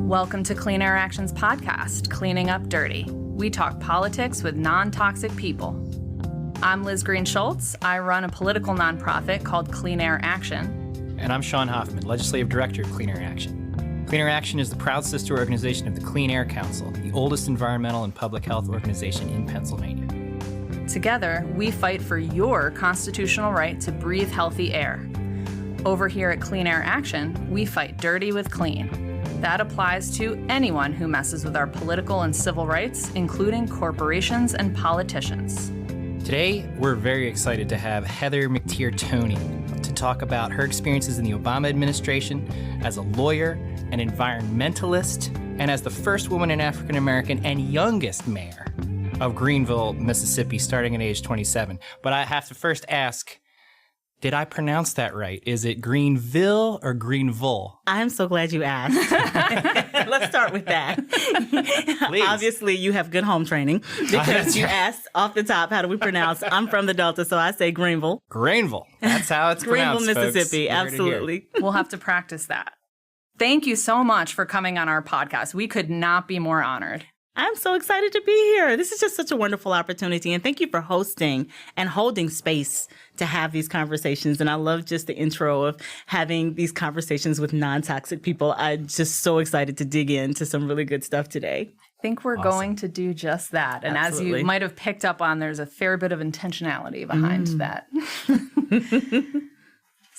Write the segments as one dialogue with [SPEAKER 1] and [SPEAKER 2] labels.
[SPEAKER 1] Welcome to Clean Air Action's podcast, Cleaning Up Dirty. We talk politics with non-toxic people. I'm Liz Green-Schultz. I run a political nonprofit called Clean Air Action.
[SPEAKER 2] And I'm Sean Hoffman, Legislative Director of Clean Air Action. Clean Air Action is the proud sister organization of the Clean Air Council, the oldest environmental and public health organization in Pennsylvania.
[SPEAKER 1] Together, we fight for your constitutional right to breathe healthy air. Over here at Clean Air Action, we fight dirty with clean. That applies to anyone who messes with our political and civil rights, including corporations and politicians.
[SPEAKER 2] Today, we're very excited to have Heather McTeer Toney to talk about her experiences in the Obama administration as a lawyer, an environmentalist, and as the first woman in African American and youngest mayor of Greenville, Mississippi, starting at age 27. But I have to first ask, did I pronounce that right? Is it Greenville or Greenville?
[SPEAKER 3] I'm so glad you asked. Let's start with that.
[SPEAKER 2] Please.
[SPEAKER 3] Obviously, you have good home training because you asked off the top, how do we pronounce? I'm from the Delta, so I say Greenville.
[SPEAKER 2] Greenville. That's how it's pronounced,
[SPEAKER 3] Greenville, Mississippi.
[SPEAKER 2] Folks.
[SPEAKER 3] Absolutely.
[SPEAKER 1] We'll have to practice that. Thank you so much for coming on our podcast. We could not be more honored.
[SPEAKER 3] I'm so excited to be here. This is just such a wonderful opportunity. And thank you for hosting and holding space to have these conversations. And I love just the intro of having these conversations with non-toxic people. I'm just so excited to dig into some really good stuff today.
[SPEAKER 1] I think we're going to do just that. And
[SPEAKER 3] Absolutely.
[SPEAKER 1] as you might have picked up on, there's a fair bit of intentionality behind that.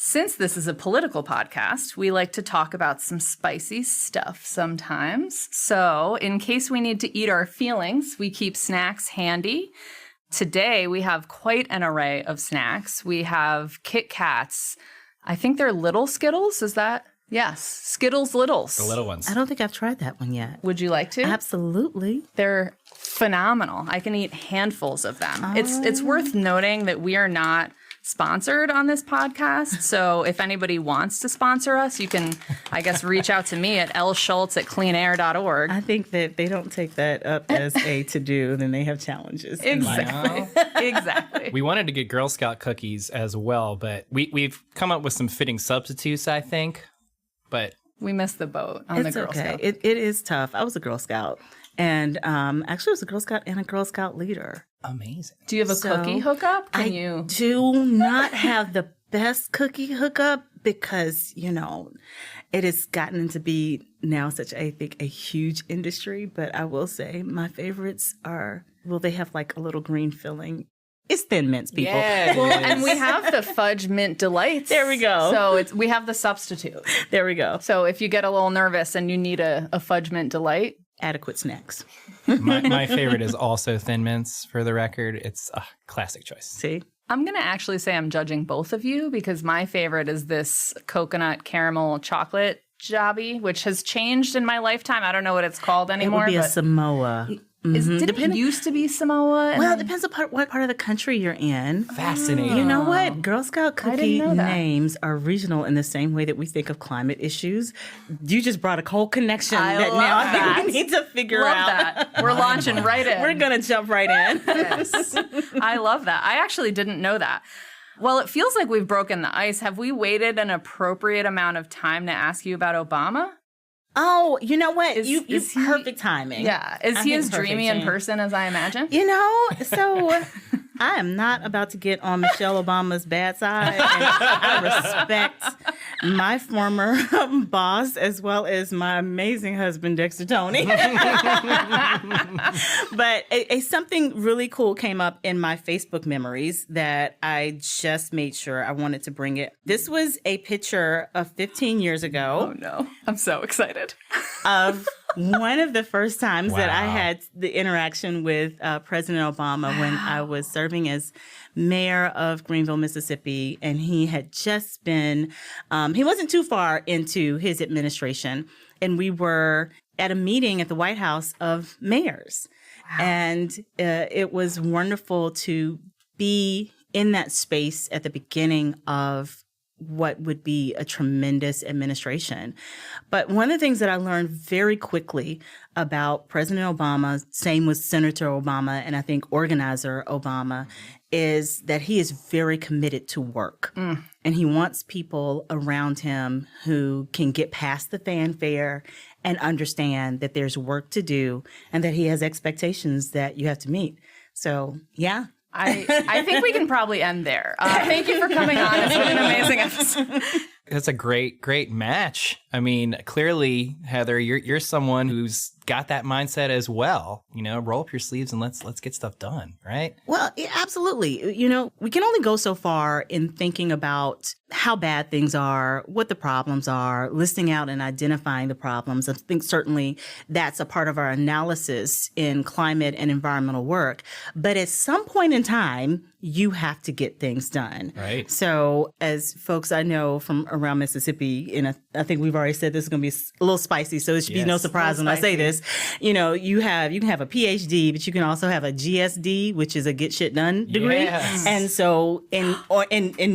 [SPEAKER 1] Since this is a political podcast, we like to talk about some spicy stuff sometimes. So in case we need to eat our feelings, we keep snacks handy. Today, we have quite an array of snacks. We have Kit Kats. I think they're little Skittles. Is that? Yes. Skittles Littles.
[SPEAKER 2] The little ones.
[SPEAKER 3] I don't think I've tried that one yet.
[SPEAKER 1] Would you like to?
[SPEAKER 3] Absolutely.
[SPEAKER 1] They're phenomenal. I can eat handfuls of them. It's worth noting that we are not sponsored on this podcast. So if anybody wants to sponsor us, you can, I guess, reach out to me at lschultz@cleanair.org.
[SPEAKER 3] I think that they don't take that up as a to-do, then they have challenges.
[SPEAKER 1] Exactly. Exactly.
[SPEAKER 2] We wanted to get Girl Scout cookies as well, but we've come up with some fitting substitutes, I think. But
[SPEAKER 1] we missed the boat on the Girl Scout.
[SPEAKER 3] It is tough. I was a Girl Scout. And actually, I was a Girl Scout and a Girl Scout leader.
[SPEAKER 2] Amazing.
[SPEAKER 1] Do you have a cookie hookup?
[SPEAKER 3] I do not have the best cookie hookup because, you know, it has gotten to be now such, I think, a huge industry. But I will say my favorites are, well, they have like a little green filling. It's Thin Mints, people.
[SPEAKER 2] Yeah,
[SPEAKER 1] well, and we have the Fudge Mint Delights.
[SPEAKER 3] There we go.
[SPEAKER 1] So we have the substitute.
[SPEAKER 3] There we go.
[SPEAKER 1] So if you get a little nervous and you need a Fudge Mint Delight,
[SPEAKER 3] adequate snacks.
[SPEAKER 2] My favorite is also Thin Mints, for the record. It's a classic choice.
[SPEAKER 3] See?
[SPEAKER 1] I'm going to actually say I'm judging both of you because my favorite is this coconut caramel chocolate jabby, which has changed in my lifetime. I don't know what it's called anymore.
[SPEAKER 3] It would be a Samoa.
[SPEAKER 1] Did it used to be Samoa?
[SPEAKER 3] Well, it depends on what part of the country you're in.
[SPEAKER 2] Fascinating.
[SPEAKER 3] You know what? Girl Scout cookie
[SPEAKER 1] know that.
[SPEAKER 3] names are regional in the same way that we think of climate issues. You just brought a whole connection
[SPEAKER 1] I
[SPEAKER 3] that
[SPEAKER 1] love
[SPEAKER 3] now
[SPEAKER 1] that.
[SPEAKER 3] I think we need to figure
[SPEAKER 1] Love
[SPEAKER 3] out.
[SPEAKER 1] that. We're launching right in.
[SPEAKER 3] We're going to jump right in.
[SPEAKER 1] Yes. I love that. I actually didn't know that. Well, it feels like we've broken the ice. Have we waited an appropriate amount of time to ask you about Obama?
[SPEAKER 3] Oh, you know what?
[SPEAKER 1] Is
[SPEAKER 3] you
[SPEAKER 1] he-
[SPEAKER 3] perfect timing.
[SPEAKER 1] Yeah. Is
[SPEAKER 3] I
[SPEAKER 1] he
[SPEAKER 3] think
[SPEAKER 1] as
[SPEAKER 3] perfect
[SPEAKER 1] dreamy in
[SPEAKER 3] timing.
[SPEAKER 1] person as I imagine?
[SPEAKER 3] You know, so I am not about to get on Michelle Obama's bad side. And I respect my former boss as well as my amazing husband, Dexter Toney. But something really cool came up in my Facebook memories that I just made sure I wanted to bring it. This was a picture of 15 years ago.
[SPEAKER 1] Oh, no. I'm so excited.
[SPEAKER 3] Of one of the first times that I
[SPEAKER 2] Wow.
[SPEAKER 3] had the interaction with President Obama when I was serving as mayor of Greenville, Mississippi, and he had just been, he wasn't too far into his administration, and we were at a meeting at the White House of mayors. Wow. And it was wonderful to be in that space at the beginning of what would be a tremendous administration. But one of the things that I learned very quickly about President Obama, same with Senator Obama, and I think Organizer Obama, is that he is very committed to work. And he wants people around him who can get past the fanfare and understand that there's work to do and that he has expectations that you have to meet. So, yeah.
[SPEAKER 1] I think we can probably end there. Thank you for coming on. It's been an amazing episode.
[SPEAKER 2] That's a great match. I mean, clearly, Heather, you're someone who's got that mindset as well. You know, roll up your sleeves and let's get stuff done, right?
[SPEAKER 3] Well, yeah, absolutely. You know, we can only go so far in thinking about how bad things are, what the problems are, listing out and identifying the problems. I think certainly that's a part of our analysis in climate and environmental work. But at some point in time, you have to get things done.
[SPEAKER 2] Right.
[SPEAKER 3] So as folks I know from around Mississippi, and I think we've already said this is going to be a little spicy, so it should be no surprise when I say this. You know, you can have a PhD, but you can also have a GSD, which is a get shit done degree.
[SPEAKER 2] Yes.
[SPEAKER 3] And so in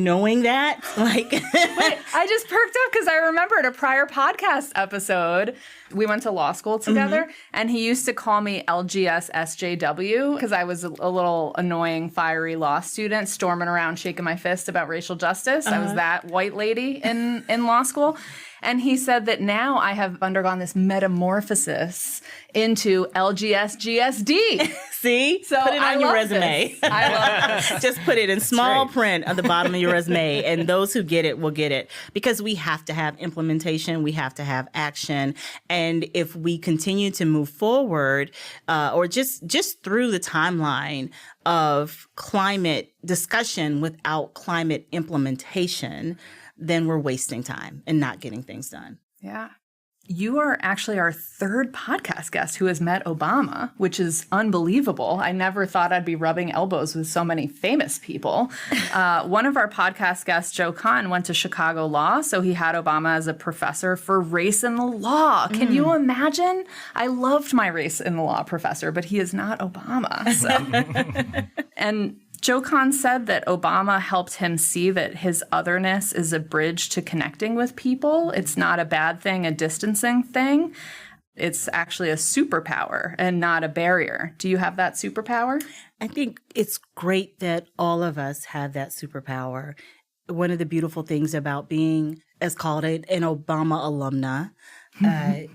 [SPEAKER 3] knowing that, like
[SPEAKER 1] Wait, I just perked up because I remembered a prior podcast episode. We went to law school together, and he used to call me LGS SJW because I was a little annoying, fiery law student, storming around, shaking my fist about racial justice. I was that white lady in law school. And he said that now I have undergone this metamorphosis into LGS GSD.
[SPEAKER 3] See?
[SPEAKER 1] So
[SPEAKER 3] put it on your resume.
[SPEAKER 1] I love it.
[SPEAKER 3] Just put it in small print at the bottom of your resume, and those who get it will get it. Because we have to have implementation, we have to have action. And if we continue to move forward, or just through the timeline of climate discussion without climate implementation, then we're wasting time and not getting things done.
[SPEAKER 1] Yeah. You are actually our third podcast guest who has met Obama, which is unbelievable. I never thought I'd be rubbing elbows with so many famous people. One of our podcast guests, Joe Kahn, went to Chicago Law, so he had Obama as a professor for race in the law. Can you imagine? I loved my race in the law professor, but he is not Obama. So. And Joe Kahn said that Obama helped him see that his otherness is a bridge to connecting with people. It's not a bad thing, a distancing thing. It's actually a superpower and not a barrier. Do you have that superpower?
[SPEAKER 3] I think it's great that all of us have that superpower. One of the beautiful things about being, as called an Obama alumna,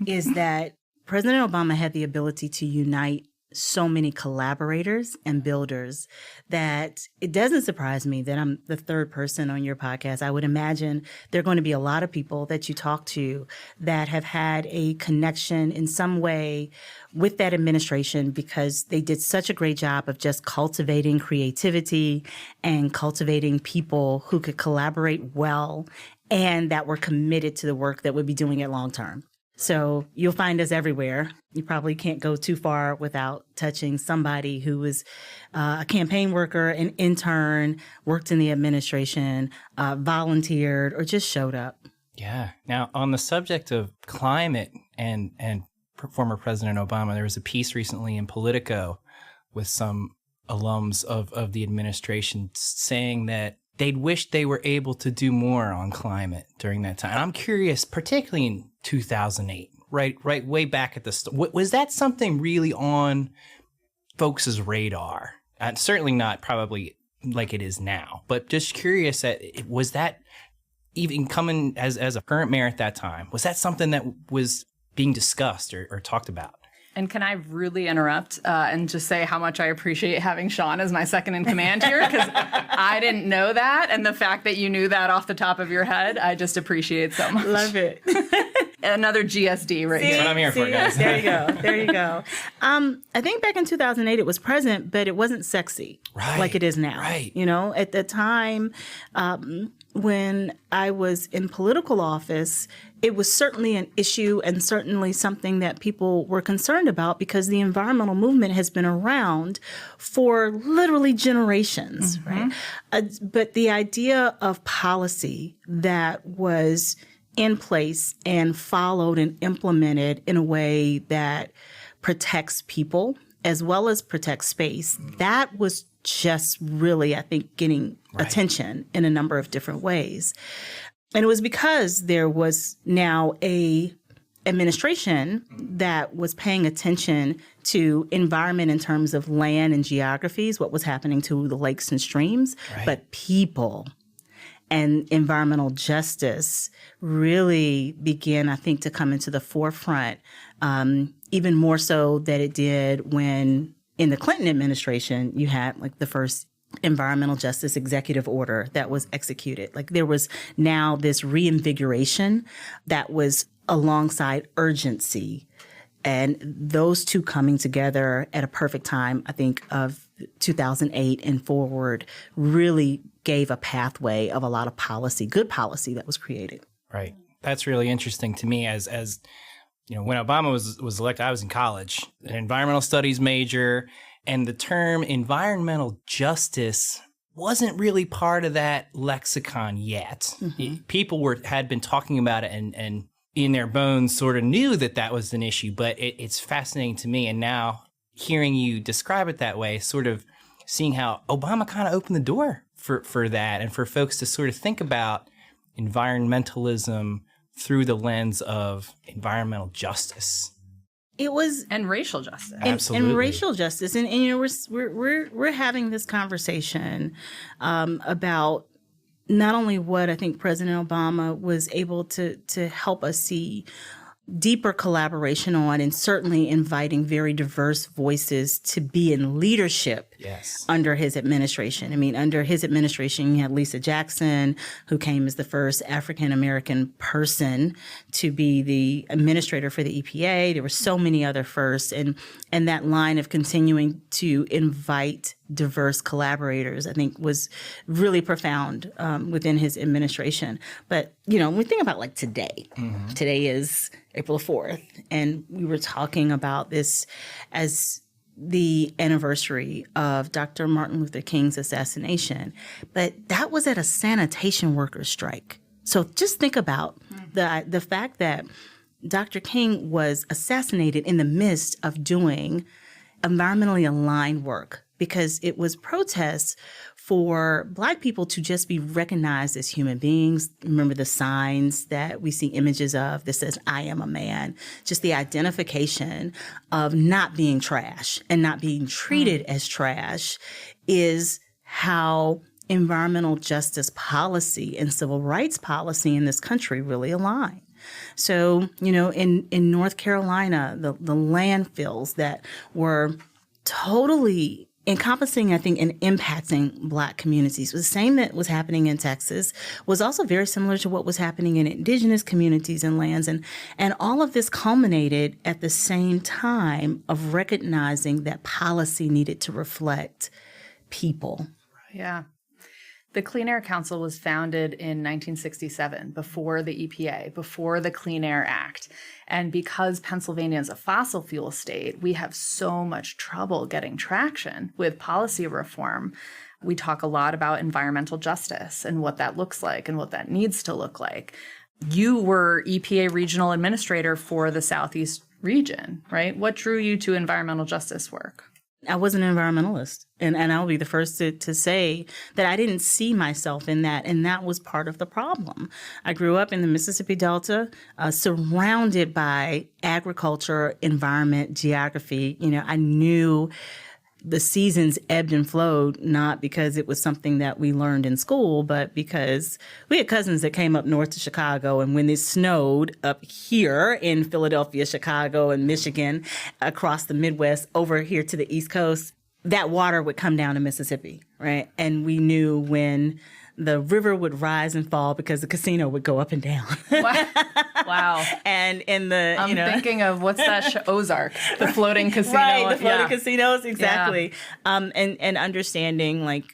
[SPEAKER 3] is that President Obama had the ability to unite so many collaborators and builders that it doesn't surprise me that I'm the third person on your podcast. I would imagine there are going to be a lot of people that you talk to that have had a connection in some way with that administration because they did such a great job of just cultivating creativity and cultivating people who could collaborate well and that were committed to the work that would be doing it long term. So you'll find us everywhere. You probably can't go too far without touching somebody who was a campaign worker, an intern, worked in the administration, volunteered, or just showed up.
[SPEAKER 2] Yeah. Now, on the subject of climate and former President Obama, there was a piece recently in Politico with some alums of the administration saying that they'd wish they were able to do more on climate during that time. And I'm curious, particularly in 2008, right way back at the start, was that something really on folks' radar? Certainly not probably like it is now, but just curious, was that even coming as a current mayor at that time, was that something that was being discussed or talked about?
[SPEAKER 1] And can I really interrupt and just say how much I appreciate having Sean as my second in command here? Because I didn't know that. And the fact that you knew that off the top of your head, I just appreciate so much.
[SPEAKER 3] Love it.
[SPEAKER 1] Another GSD right here.
[SPEAKER 2] That's what I'm here for, guys.
[SPEAKER 3] There you go. I think back in 2008, it was present, but it wasn't sexy like it is now.
[SPEAKER 2] Right.
[SPEAKER 3] You know, at the time when I was in political office, it was certainly an issue and certainly something that people were concerned about because the environmental movement has been around for literally generations, right? But the idea of policy that was in place and followed and implemented in a way that protects people as well as protects space, that was just really, I think, getting attention in a number of different ways. And it was because there was now a administration that was paying attention to environment in terms of land and geographies, what was happening to the lakes and streams, but people and environmental justice really began, I think, to come into the forefront, even more so than it did when in the Clinton administration, you had like the first environmental justice executive order that was executed. Like there was now this reinvigoration that was alongside urgency. And those two coming together at a perfect time, I think, of 2008 and forward really gave a pathway of a lot of policy, good policy that was created.
[SPEAKER 2] Right. That's really interesting to me as you know, when Obama was elected, I was in college, an environmental studies major, and the term environmental justice wasn't really part of that lexicon yet. People had been talking about it and in their bones sort of knew that was an issue, but it's fascinating to me. And now hearing you describe it that way, sort of seeing how Obama kind of opened the door for that and for folks to sort of think about environmentalism through the lens of environmental justice.
[SPEAKER 3] It was
[SPEAKER 1] and racial justice.
[SPEAKER 2] Absolutely.
[SPEAKER 3] And racial justice. And you know, we're having this conversation about not only what I think President Obama was able to help us see deeper collaboration on, and certainly inviting very diverse voices to be in leadership under his administration. I mean, under his administration, you had Lisa Jackson, who came as the first African-American person to be the administrator for the EPA. There were so many other firsts, and that line of continuing to invite diverse collaborators, I think, was really profound within his administration. But, you know, when we think about like today, today is April 4th, and we were talking about this as the anniversary of Dr. Martin Luther King's assassination. But that was at a sanitation workers' strike. So just think about the fact that Dr. King was assassinated in the midst of doing environmentally aligned work, because it was protests for Black people to just be recognized as human beings. Remember the signs that we see images of that says, "I am a man." Just the identification of not being trash and not being treated as trash is how environmental justice policy and civil rights policy in this country really align. So, you know, in North Carolina, the landfills that were totally encompassing, I think, and impacting Black communities was the same that was happening in Texas, was also very similar to what was happening in indigenous communities and lands. And all of this culminated at the same time of recognizing that policy needed to reflect people.
[SPEAKER 1] Yeah. The Clean Air Council was founded in 1967, before the EPA, before the Clean Air Act. And because Pennsylvania is a fossil fuel state, we have so much trouble getting traction with policy reform. We talk a lot about environmental justice and what that looks like and what that needs to look like. You were EPA regional administrator for the Southeast region, right? What drew you to environmental justice work?
[SPEAKER 3] I was an environmentalist, and I'll be the first to say that I didn't see myself in that, and that was part of the problem. I grew up in the Mississippi Delta, surrounded by agriculture, environment, geography. You know, I knew the seasons ebbed and flowed, not because it was something that we learned in school, but because we had cousins that came up north to Chicago, and when it snowed up here in Philadelphia, Chicago, and Michigan, across the Midwest, over here to the East Coast, that water would come down to Mississippi, right? And we knew when the river would rise and fall because the casino would go up and down.
[SPEAKER 1] Wow.
[SPEAKER 3] And in the,
[SPEAKER 1] I'm thinking of, what's that show? Ozark, the floating casino.
[SPEAKER 3] Right, the floating casinos, exactly. Yeah. And understanding, like,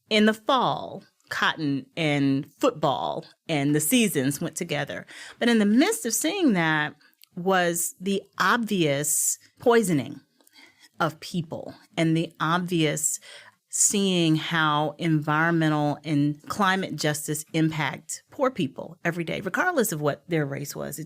[SPEAKER 3] in the fall, cotton and football and the seasons went together. But in the midst of seeing that was the obvious poisoning of people and the obvious seeing how environmental and climate justice impact poor people every day, regardless of what their race was.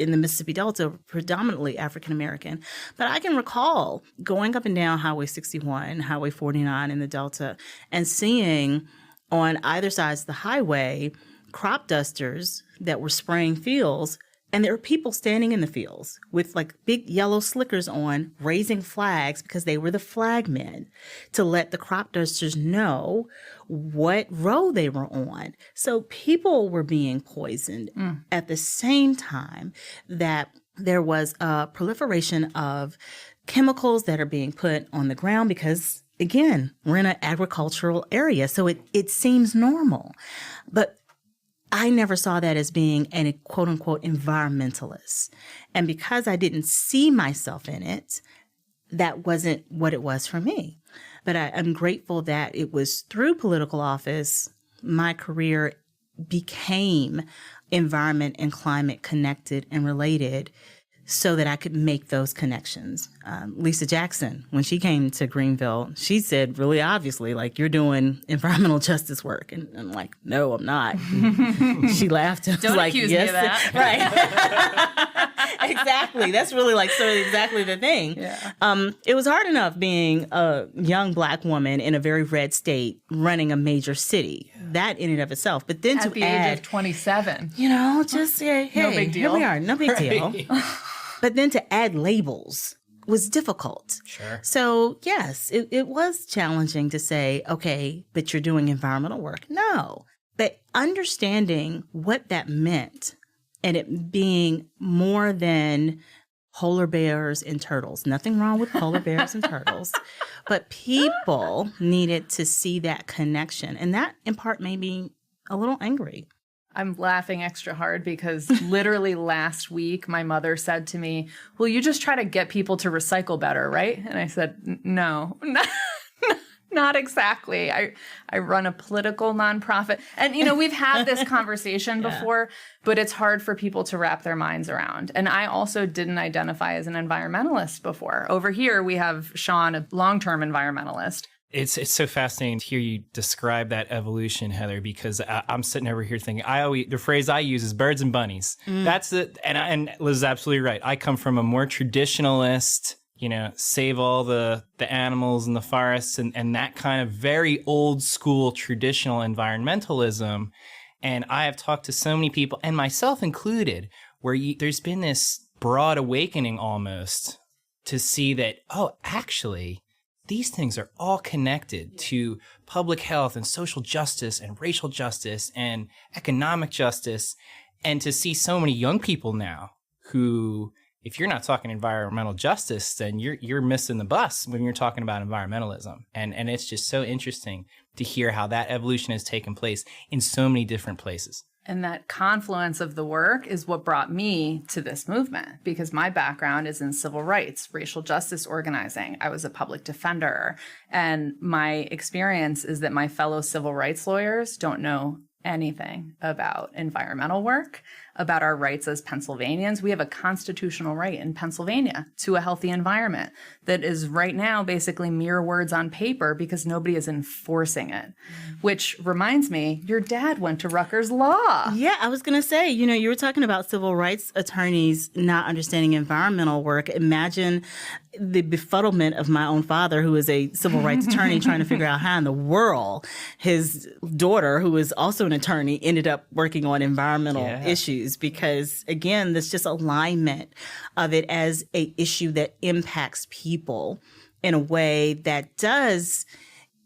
[SPEAKER 3] in the Mississippi Delta were predominantly African American. But I can recall going up and down Highway 61, Highway 49 in the Delta, and seeing on either sides of the highway crop dusters that were spraying fields. And there were people standing in the fields with like big yellow slickers on, raising flags because they were the flag men to let the crop dusters know what row they were on. So people were being poisoned at the same time that there was a proliferation of chemicals that are being put on the ground because, again, we're in an agricultural area. So it seems normal. But I never saw that as being a quote unquote environmentalist. And because I didn't see myself in it, that wasn't what it was for me. But I'm grateful that it was through political office, my career became environment and climate connected and related so that I could make those connections. Lisa Jackson, when she came to Greenville, she said really obviously, like, you're doing environmental justice work. And I'm like, no, I'm not. She laughed and was
[SPEAKER 1] Don't
[SPEAKER 3] like,
[SPEAKER 1] accuse
[SPEAKER 3] yes,
[SPEAKER 1] me of that.
[SPEAKER 3] right. Exactly. That's really like sort of exactly the thing.
[SPEAKER 1] Yeah.
[SPEAKER 3] It was hard enough being a young Black woman in a very red state running a major city. That in and of itself. But then
[SPEAKER 1] At the age of 27.
[SPEAKER 3] you know, just hey,
[SPEAKER 1] No big deal.
[SPEAKER 3] Here we are, no big deal. But then to add labels was difficult.
[SPEAKER 2] Sure.
[SPEAKER 3] So yes, it was challenging to say, okay, but you're doing environmental work. No, but understanding what that meant and it being more than polar bears and turtles. Nothing wrong with polar bears and turtles, but people needed to see that connection. And that in part made me a little angry.
[SPEAKER 1] I'm laughing extra hard because literally last week, my mother said to me, well, you just try to get people to recycle better, right? And I said, no, not exactly. I run a political nonprofit. And, you know, we've had this conversation before, but it's hard for people to wrap their minds around. And I also didn't identify as an environmentalist before. Over here, we have Sean, a long-term environmentalist.
[SPEAKER 2] It's so fascinating to hear you describe that evolution, Heather, because I'm sitting over here thinking, the phrase I use is birds and bunnies. That's it. And Liz is absolutely right. I come from a more traditionalist, you know, save all the animals in the forests and that kind of very old school traditional environmentalism. And I have talked to so many people, and myself included, where there's been this broad awakening almost to see that, oh, actually, these things are all connected to public health and social justice and racial justice and economic justice. And to see so many young people now who, if you're not talking environmental justice, then you're missing the bus when you're talking about environmentalism. And it's just so interesting to hear how that evolution has taken place in so many different places.
[SPEAKER 1] And that confluence of the work is what brought me to this movement, because my background is in civil rights, racial justice organizing. I was a public defender. And my experience is that my fellow civil rights lawyers don't know anything about environmental work, about our rights as Pennsylvanians. We have a constitutional right in Pennsylvania to a healthy environment that is right now basically mere words on paper because nobody is enforcing it. Which reminds me, your dad went to Rutgers Law.
[SPEAKER 3] Yeah, I was going to say, you know, you were talking about civil rights attorneys not understanding environmental work. Imagine the befuddlement of my own father, who is a civil rights attorney, trying to figure out how in the world his daughter, who is also an attorney, ended up working on environmental issues. Because again, there's just alignment of it as a issue that impacts people in a way that does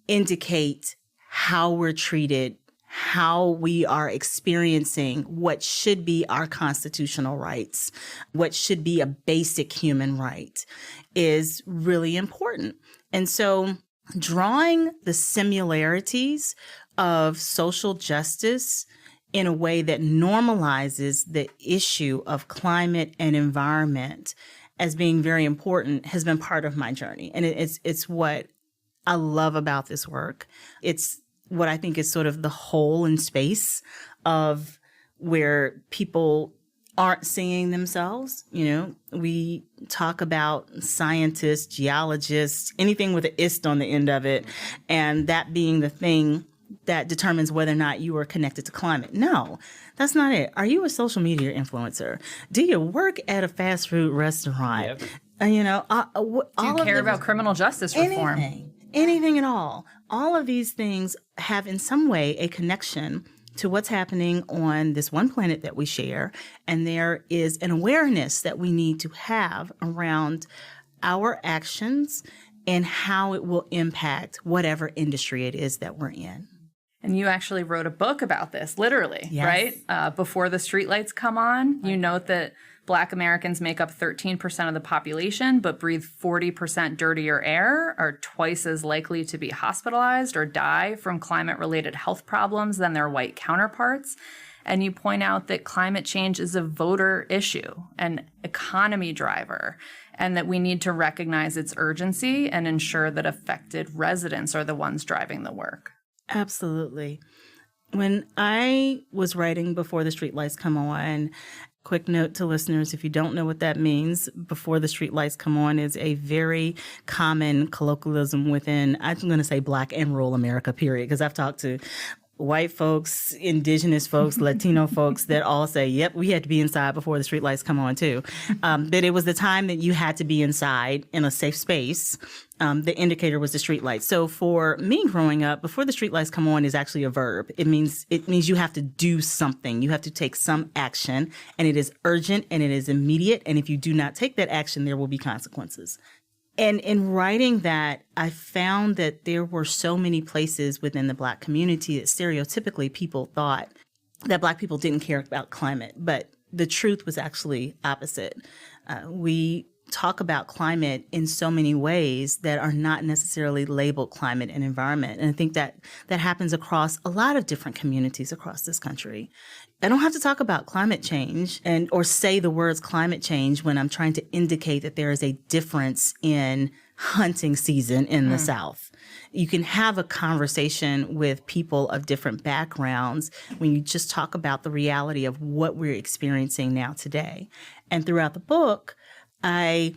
[SPEAKER 3] indicate how we're treated, how we are experiencing what should be our constitutional rights, what should be a basic human right, is really important. And so drawing the similarities of social justice in a way that normalizes the issue of climate and environment as being very important has been part of my journey. And it's what I love about this work. It's what I think is sort of the hole in space of where people aren't seeing themselves. You know, we talk about scientists, geologists, anything with an ist on the end of it, and that being the thing that determines whether or not you are connected to climate. No, that's not it. Are you a social media influencer? Do you work at a fast food restaurant?
[SPEAKER 2] Yep.
[SPEAKER 3] You know,
[SPEAKER 1] Do you care about criminal justice reform?
[SPEAKER 3] Anything at all. All of these things have in some way a connection to what's happening on this one planet that we share. And there is an awareness that we need to have around our actions and how it will impact whatever industry it is that we're in.
[SPEAKER 1] And you actually wrote a book about this, literally,
[SPEAKER 3] Yes.
[SPEAKER 1] right? Before the streetlights come on, you note that Black Americans make up 13% of the population, but breathe 40% dirtier air, are twice as likely to be hospitalized or die from climate-related health problems than their white counterparts. And you point out that climate change is a voter issue, an economy driver, and that we need to recognize its urgency and ensure that affected residents are the ones driving the work.
[SPEAKER 3] Absolutely. When I was writing Before the Streetlights Come On, quick note to listeners, if you don't know what that means, Before the Streetlights Come On is a very common colloquialism within, I'm going to say Black and rural America, period, because I've talked to white folks, indigenous folks, Latino folks that all say, yep, we had to be inside before the streetlights come on too. But it was the time that you had to be inside in a safe space. The indicator was the streetlights. So for me growing up, before the streetlights come on is actually a verb. It means you have to do something. You have to take some action, and it is urgent and it is immediate. And if you do not take that action, there will be consequences. And in writing that, I found that there were so many places within the Black community that stereotypically people thought that Black people didn't care about climate, but the truth was actually opposite. We talk about climate in so many ways that are not necessarily labeled climate and environment. And I think that happens across a lot of different communities across this country. I don't have to talk about climate change or say the words climate change when I'm trying to indicate that there is a difference in hunting season in the South. You can have a conversation with people of different backgrounds when you just talk about the reality of what we're experiencing now today. And throughout the book, I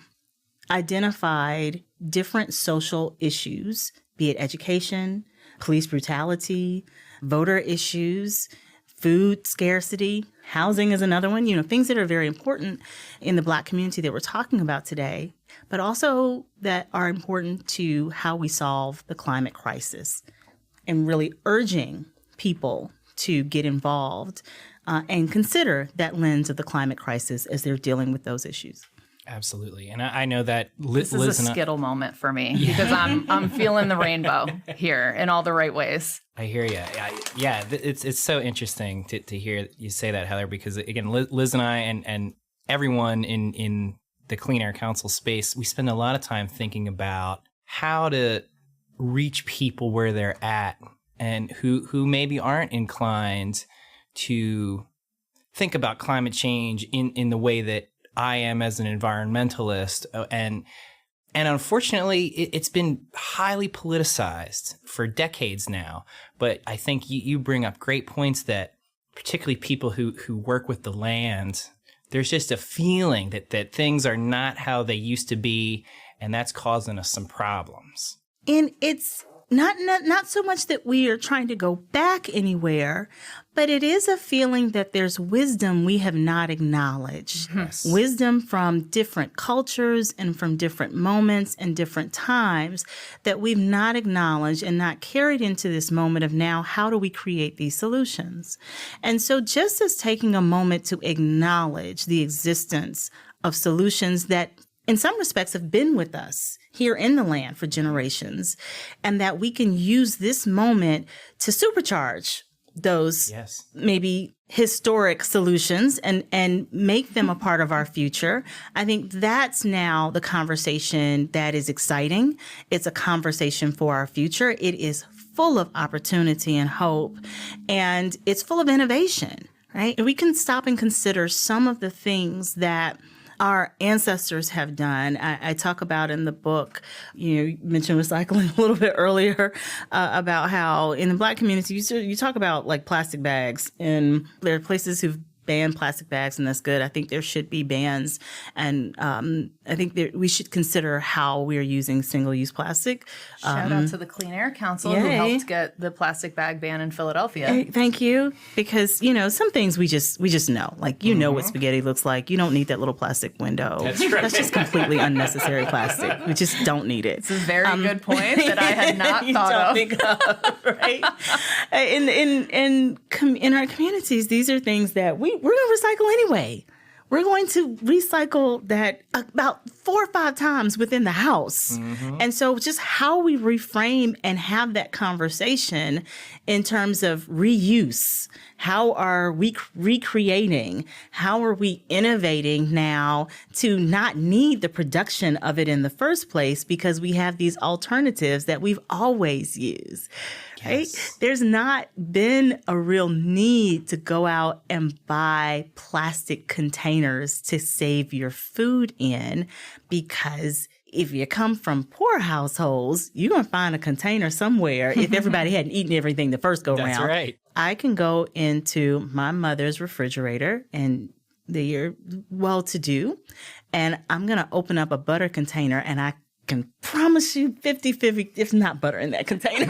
[SPEAKER 3] identified different social issues, be it education, police brutality, voter issues, food scarcity, housing is another one, things that are very important in the Black community that we're talking about today, but also that are important to how we solve the climate crisis, and really urging people to get involved and consider that lens of the climate crisis as they're dealing with those issues.
[SPEAKER 2] Absolutely. And I know that
[SPEAKER 1] This is a Skittle moment for me because I'm feeling the rainbow here in all the right ways.
[SPEAKER 2] I hear you. Yeah, it's so interesting to hear you say that, Heather, because, again, Liz and I and everyone in the Clean Air Council space, we spend a lot of time thinking about how to reach people where they're at and who maybe aren't inclined to think about climate change in the way that I am as an environmentalist. And unfortunately, it's been highly politicized for decades now. But I think you bring up great points that particularly people who work with the land, there's just a feeling that things are not how they used to be, and that's causing us some problems.
[SPEAKER 3] And it's not so much that we are trying to go back anywhere, but it is a feeling that there's wisdom we have not acknowledged.
[SPEAKER 2] Yes.
[SPEAKER 3] Wisdom from different cultures and from different moments and different times that we've not acknowledged and not carried into this moment of now, how do we create these solutions? And so just as taking a moment to acknowledge the existence of solutions that in some respects have been with us here in the land for generations, and that we can use this moment to supercharge those maybe historic solutions and make them a part of our future. I think that's now the conversation that is exciting. It's a conversation for our future. It is full of opportunity and hope, and it's full of innovation, right? And we can stop and consider some of the things that our ancestors have done. I talk about in the book, you mentioned recycling a little bit earlier, about how in the Black community, you talk about like plastic bags, and there are places who've ban plastic bags, and that's good. I think there should be bans, and I think that we should consider how we're using single-use plastic.
[SPEAKER 1] Shout out to the Clean Air Council who helped get the plastic bag ban in Philadelphia.
[SPEAKER 3] Hey, thank you, because some things we just know, like know what spaghetti looks like. You don't need that little plastic window.
[SPEAKER 2] That's right.
[SPEAKER 3] That's just completely unnecessary plastic. We just don't need it.
[SPEAKER 1] It's a very good point that I had not thought of.
[SPEAKER 3] Think of, right? In our communities, these are things that we're going to recycle anyway. We're going to recycle that about 4 or 5 times within the house. And so just how we reframe and have that conversation in terms of reuse. How are we recreating? How are we innovating now to not need the production of it in the first place because we have these alternatives that we've always used? Right? Yes. There's not been a real need to go out and buy plastic containers to save your food in, because if you come from poor households, you're going to find a container somewhere if everybody hadn't eaten everything the first go round.
[SPEAKER 2] That's right.
[SPEAKER 3] I can go into my mother's refrigerator, and they're well-to-do, and I'm going to open up a butter container, and I can promise you 50-50, if not butter in that container.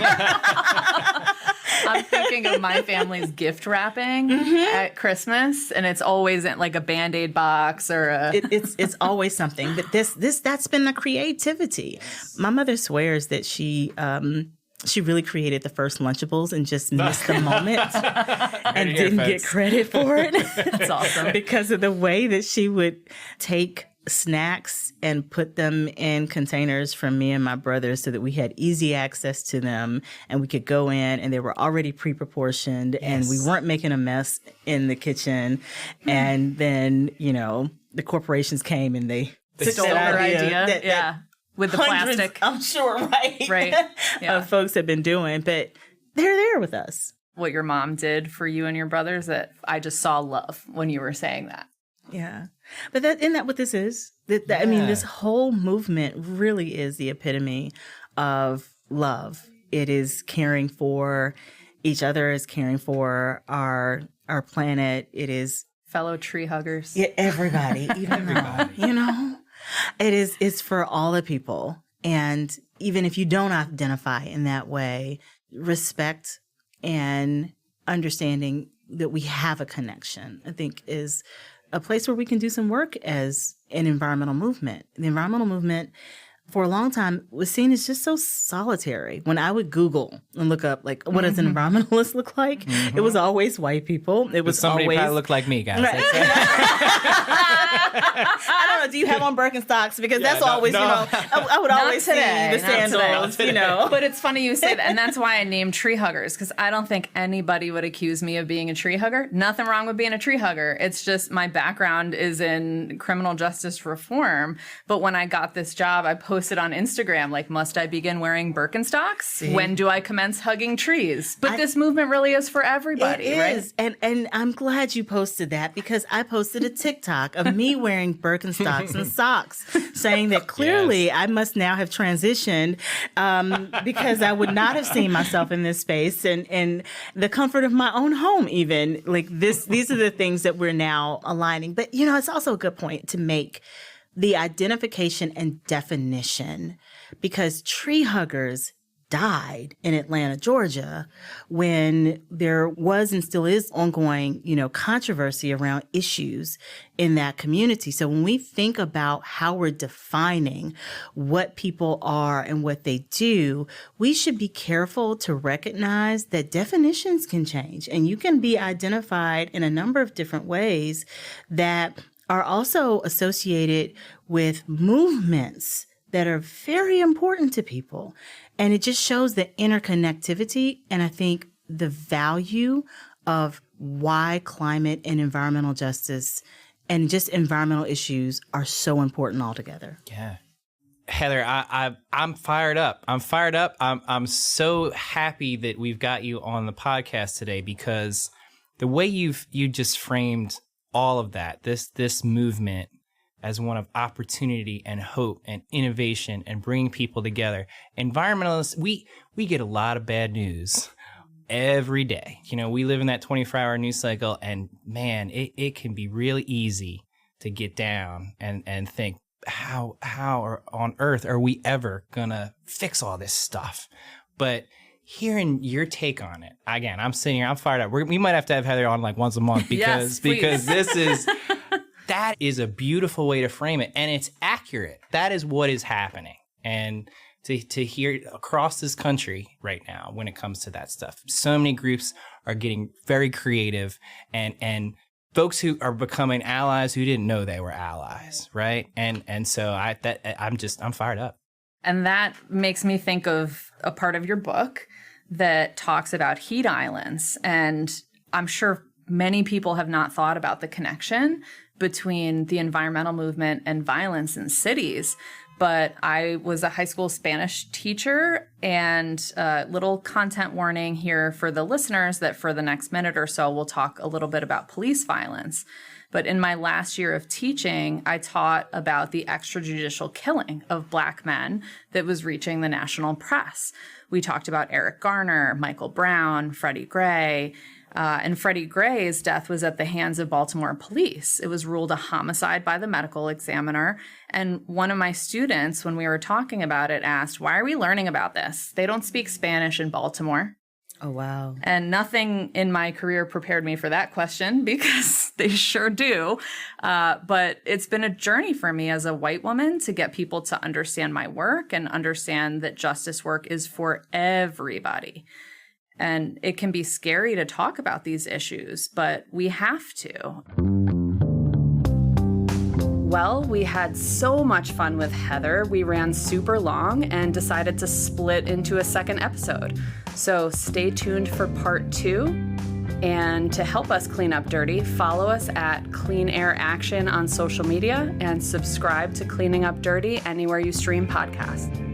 [SPEAKER 1] I'm thinking of my family's gift wrapping at Christmas, and it's always in like a Band-Aid box or a...
[SPEAKER 3] It's always something. But that's been the creativity. My mother swears that she really created the first Lunchables and just missed the moment and didn't get credit for it.
[SPEAKER 1] That's awesome.
[SPEAKER 3] Because of the way that she would take snacks and put them in containers for me and my brothers so that we had easy access to them and we could go in and they were already pre-proportioned and we weren't making a mess in the kitchen. And then, the corporations came and they
[SPEAKER 1] stole her idea. With the plastic.
[SPEAKER 3] I'm sure, right?
[SPEAKER 1] Right. Yeah.
[SPEAKER 3] Folks have been doing, but they're there with us.
[SPEAKER 1] What your mom did for you and your brothers, that I just saw love when you were saying that.
[SPEAKER 3] Yeah. But isn't that what this is? I mean, this whole movement really is the epitome of love. It is caring for each other, is caring for our planet. It is
[SPEAKER 1] fellow tree huggers.
[SPEAKER 3] Yeah, everybody. It's for all the people. And even if you don't identify in that way, respect and understanding that we have a connection, I think, is a place where we can do some work as an environmental movement. The environmental movement, for a long time, was seen as just so solitary. When I would Google and look up, like, what does an environmentalist look like? It was always white people. It was
[SPEAKER 2] somebody
[SPEAKER 3] always...
[SPEAKER 2] probably looked like me, guys.
[SPEAKER 3] Right. I don't know. Do you have on Birkenstocks? Because that's always, I would always see the sandals,
[SPEAKER 1] But it's funny you say that. And that's why I named tree huggers, because I don't think anybody would accuse me of being a tree hugger. Nothing wrong with being a tree hugger. It's just my background is in criminal justice reform. But when I got this job, I posted on Instagram, like, must I begin wearing Birkenstocks? See? When do I commence hugging trees? But this movement really is for everybody, right?
[SPEAKER 3] And I'm glad you posted that, because I posted a TikTok of me wearing Birkenstocks and socks, saying that clearly I must now have transitioned because I would not have seen myself in this space and the comfort of my own home even. Like these are the things that we're now aligning. But, it's also a good point to make, the identification and definition, because tree huggers died in Atlanta, Georgia, when there was and still is ongoing, controversy around issues in that community. So when we think about how we're defining what people are and what they do, we should be careful to recognize that definitions can change, and you can be identified in a number of different ways that are also associated with movements that are very important to people. And it just shows the interconnectivity, and I think the value of why climate and environmental justice and just environmental issues are so important altogether.
[SPEAKER 2] Yeah. Heather, I'm fired up. I'm so happy that we've got you on the podcast today, because the way you just framed all of that, this movement as one of opportunity and hope and innovation and bringing people together. Environmentalists, we get a lot of bad news every day. You know, we live in that 24-hour news cycle, and man, it can be really easy to get down and think, how on earth are we ever gonna fix all this stuff? But hearing your take on it, again, I'm sitting here, I'm fired up. We might have to have Heather on like once a month because this is that is a beautiful way to frame it, and it's accurate. That is what is happening, and to hear across this country right now when it comes to that stuff, so many groups are getting very creative, and folks who are becoming allies who didn't know they were allies, right? And so I'm fired up.
[SPEAKER 1] And that makes me think of a part of your book that talks about heat islands. And I'm sure many people have not thought about the connection between the environmental movement and violence in cities. But I was a high school Spanish teacher, and a little content warning here for the listeners that for the next minute or so, we'll talk a little bit about police violence. But in my last year of teaching, I taught about the extrajudicial killing of Black men that was reaching the national press. We talked about Eric Garner, Michael Brown, Freddie Gray. And Freddie Gray's death was at the hands of Baltimore police. It was ruled a homicide by the medical examiner. And one of my students, when we were talking about it, asked, "Why are we learning about this? They don't speak Spanish in Baltimore."
[SPEAKER 3] Oh, wow.
[SPEAKER 1] And nothing in my career prepared me for that question, because they sure do. But it's been a journey for me as a white woman to get people to understand my work and understand that justice work is for everybody. And it can be scary to talk about these issues, but we have to. Well, we had so much fun with Heather. We ran super long and decided to split into a second episode. So stay tuned for part 2. And to help us clean up dirty, follow us at Clean Air Action on social media and subscribe to Cleaning Up Dirty anywhere you stream podcasts.